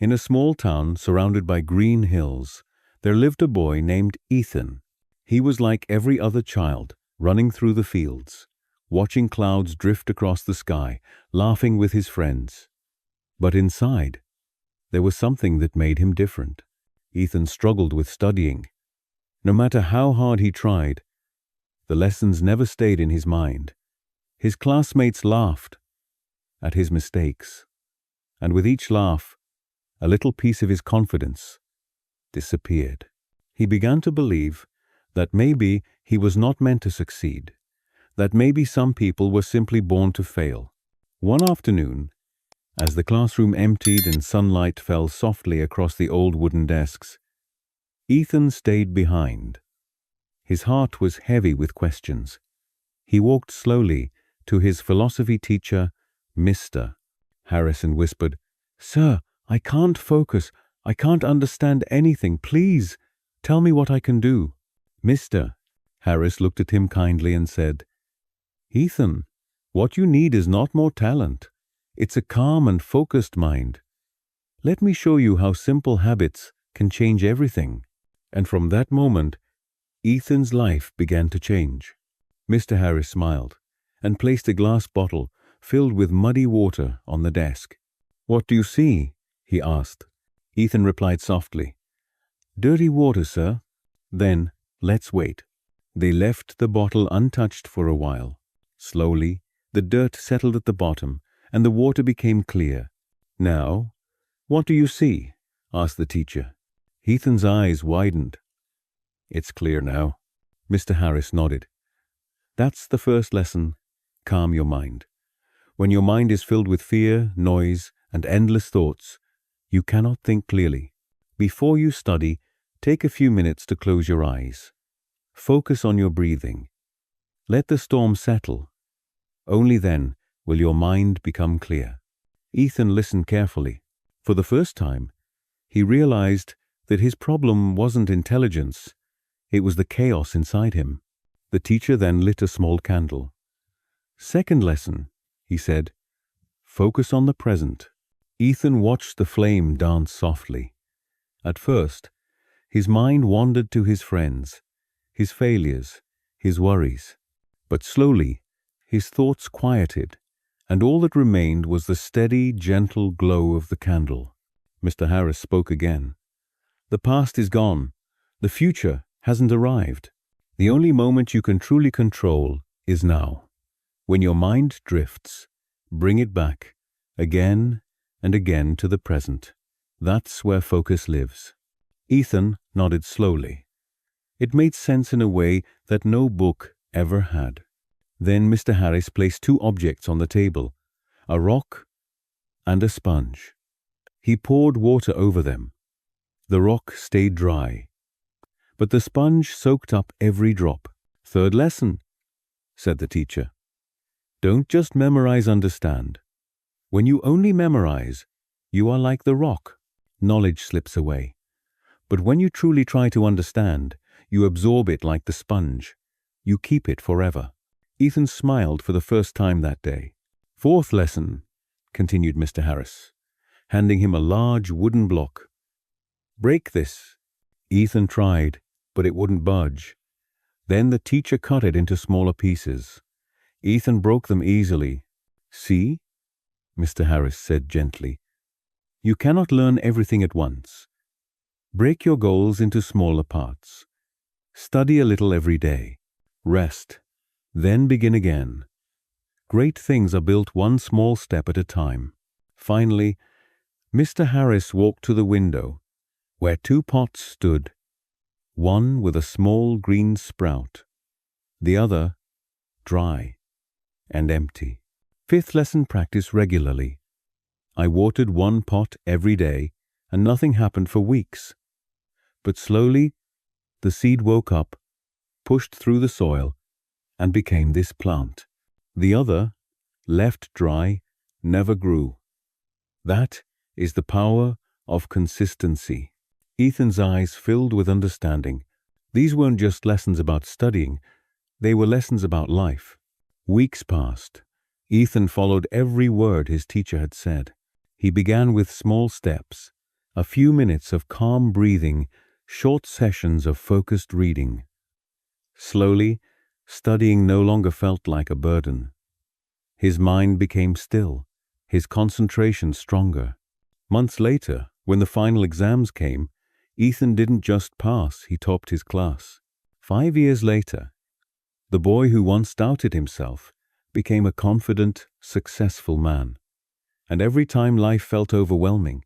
In a small town surrounded by green hills, there lived a boy named Ethan. He was like every other child, running through the fields, watching clouds drift across the sky, laughing with his friends. But inside, there was something that made him different. Ethan struggled with studying. No matter how hard he tried, the lessons never stayed in his mind. His classmates laughed at his mistakes, and with each laugh, a little piece of his confidence disappeared. He began to believe that maybe he was not meant to succeed, that maybe some people were simply born to fail. One afternoon, as the classroom emptied and sunlight fell softly across the old wooden desks, Ethan stayed behind. His heart was heavy with questions. He walked slowly to his philosophy teacher, Mr. Harrison whispered, "Sir, I can't focus. I can't understand anything. Please, tell me what I can do." Mr. Harris looked at him kindly and said, "Ethan, what you need is not more talent. It's a calm and focused mind. Let me show you how simple habits can change everything." And from that moment, Ethan's life began to change. Mr. Harris smiled and placed a glass bottle filled with muddy water on the desk. "What do you see?" he asked. Ethan replied softly, "Dirty water, sir." "Then, let's wait." They left the bottle untouched for a while. Slowly, the dirt settled at the bottom and the water became clear. "Now, what do you see?" asked the teacher. Ethan's eyes widened. "It's clear now." Mr. Harris nodded. "That's the first lesson. Calm your mind. When your mind is filled with fear, noise, and endless thoughts, you cannot think clearly. Before you study, take a few minutes to close your eyes. Focus on your breathing. Let the storm settle. Only then will your mind become clear." Ethan listened carefully. For the first time, he realized that his problem wasn't intelligence, it was the chaos inside him. The teacher then lit a small candle. "Second lesson," he said, "focus on the present." Ethan watched the flame dance softly. At first, his mind wandered to his friends, his failures, his worries. But slowly, his thoughts quieted, and all that remained was the steady, gentle glow of the candle. Mr. Harris spoke again. "The past is gone. The future hasn't arrived. The only moment you can truly control is now. When your mind drifts, bring it back, again and again to the present. That's where focus lives." Ethan nodded slowly. It made sense in a way that no book ever had. Then Mr. Harris placed two objects on the table, a rock and a sponge. He poured water over them. The rock stayed dry, but the sponge soaked up every drop. "Third lesson," said the teacher. "Don't just memorize, understand. When you only memorize, you are like the rock. Knowledge slips away. But when you truly try to understand, you absorb it like the sponge. You keep it forever." Ethan smiled for the first time that day. "Fourth lesson," continued Mr. Harris, handing him a large wooden block. "Break this." Ethan tried, but it wouldn't budge. Then the teacher cut it into smaller pieces. Ethan broke them easily. "See?" Mr. Harris said gently. "You cannot learn everything at once. Break your goals into smaller parts. Study a little every day. Rest. Then begin again. Great things are built one small step at a time." Finally, Mr. Harris walked to the window, where two pots stood, one with a small green sprout, the other dry and empty. Fifth lesson, practice regularly. I watered one pot every day, and nothing happened for weeks. But slowly, the seed woke up, pushed through the soil, and became this plant. The other, left dry, never grew. That is the power of consistency. Ethan's eyes filled with understanding. These weren't just lessons about studying, they were lessons about life. Weeks passed. Ethan followed every word his teacher had said. He began with small steps, A few minutes of calm breathing, short sessions of focused reading. Slowly, studying no longer felt like a burden. His mind became still, his concentration stronger. Months later, when the final exams came, Ethan didn't just pass, he topped his class. 5 years later, the boy who once doubted himself became a confident, successful man. And every time life felt overwhelming,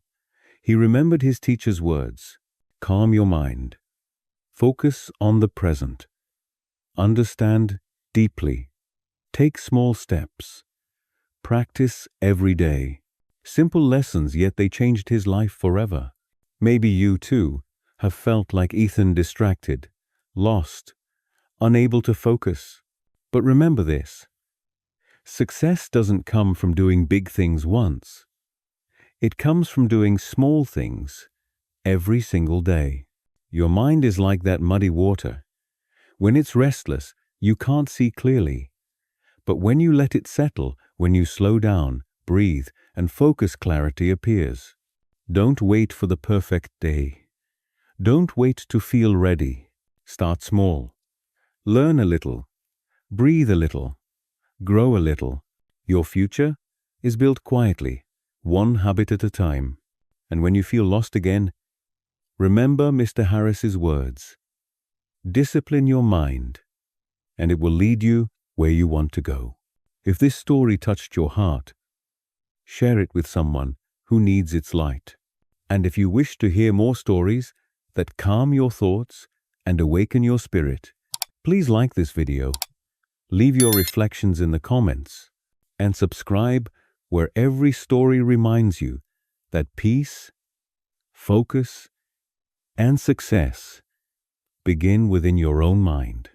he remembered his teacher's words: calm your mind, focus on the present, understand deeply, take small steps, practice every day. Simple lessons, yet they changed his life forever. Maybe you too have felt like Ethan, distracted, lost, unable to focus. But remember this: success doesn't come from doing big things once. It comes from doing small things every single day. Your mind is like that muddy water. When it's restless, you can't see clearly. But when you let it settle, when you slow down, breathe, and focus, clarity appears. Don't wait for the perfect day. Don't wait to feel ready. Start small. Learn a little. Breathe a little. Grow a little. Your future is built quietly, one habit at a time. And when you feel lost again, remember Mr. Harris's words: discipline your mind, and it will lead you where you want to go. If this story touched your heart, share it with someone who needs its light. And if you wish to hear more stories that calm your thoughts and awaken your spirit, please like this video, leave your reflections in the comments, and subscribe, where every story reminds you that peace, focus, and success begin within your own mind.